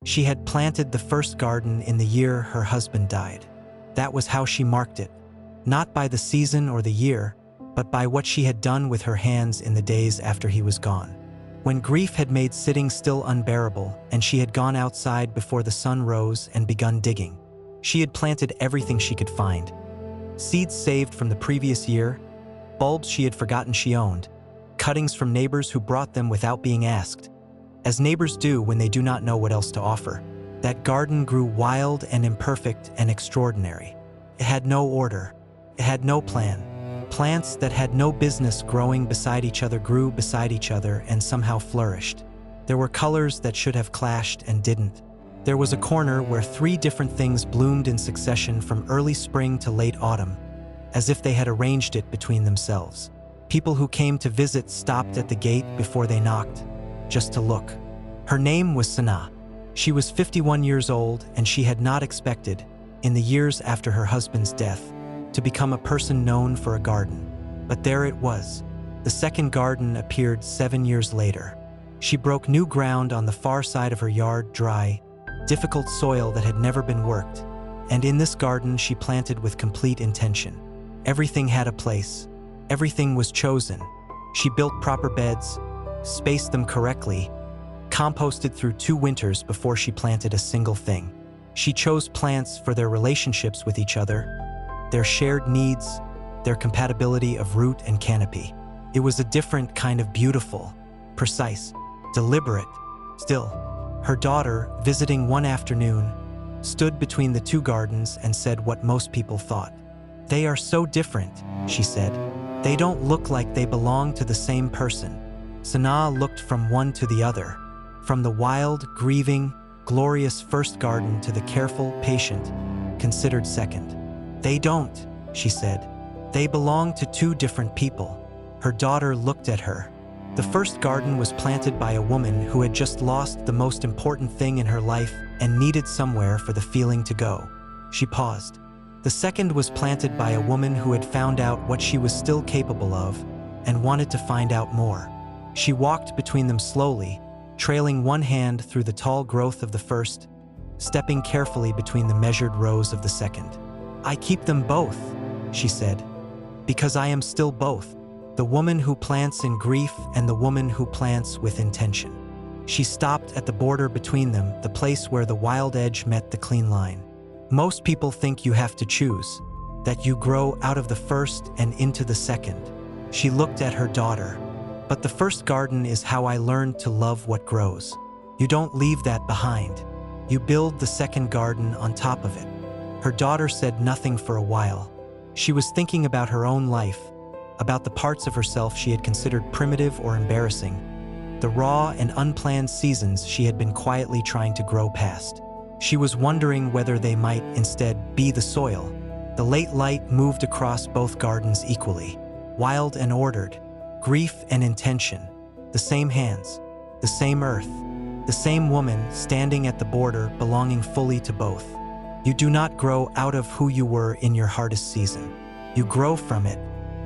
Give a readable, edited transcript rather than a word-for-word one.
She had planted the first garden in the year her husband died. That was how she marked it, not by the season or the year, but by what she had done with her hands in the days after he was gone. When grief had made sitting still unbearable, and she had gone outside before the sun rose and begun digging, she had planted everything she could find. Seeds saved from the previous year, bulbs she had forgotten she owned, cuttings from neighbors who brought them without being asked, as neighbors do when they do not know what else to offer. That garden grew wild and imperfect and extraordinary. It had no order. It had no plan. Plants that had no business growing beside each other grew beside each other and somehow flourished. There were colors that should have clashed and didn't. There was a corner where 3 different things bloomed in succession from early spring to late autumn, as if they had arranged it between themselves. People who came to visit stopped at the gate before they knocked, just to look. Her name was Sana. She was 51 years old, and she had not expected, in the years after her husband's death, to become a person known for a garden. But there it was. The second garden appeared 7 years later. She broke new ground on the far side of her yard, dry, difficult soil that had never been worked. And in this garden she planted with complete intention. Everything had a place. Everything was chosen. She built proper beds, spaced them correctly, composted through 2 winters before she planted a single thing. She chose plants for their relationships with each other, their shared needs, their compatibility of root and canopy. It was a different kind of beautiful, precise, deliberate. Still, her daughter, visiting one afternoon, stood between the 2 gardens and said what most people thought. "They are so different," she said. "They don't look like they belong to the same person." Sana looked from one to the other, from the wild, grieving, glorious first garden to the careful, patient, considered second. "They don't," she said. "They belong to 2 different people." Her daughter looked at her. The first garden was planted by a woman who had just lost the most important thing in her life and needed somewhere for the feeling to go. She paused. The second was planted by a woman who had found out what she was still capable of and wanted to find out more. She walked between them slowly, trailing one hand through the tall growth of the first, stepping carefully between the measured rows of the second. "I keep them both," she said, "because I am still both, the woman who plants in grief and the woman who plants with intention." She stopped at the border between them, the place where the wild edge met the clean line. "Most people think you have to choose, that you grow out of the first and into the second." She looked at her daughter. "But the first garden is how I learned to love what grows. You don't leave that behind. You build the second garden on top of it." Her daughter said nothing for a while. She was thinking about her own life, about the parts of herself she had considered primitive or embarrassing, the raw and unplanned seasons she had been quietly trying to grow past. She was wondering whether they might instead be the soil. The late light moved across both gardens equally, wild and ordered, grief and intention, the same hands, the same earth, the same woman standing at the border belonging fully to both. You do not grow out of who you were in your hardest season. You grow from it,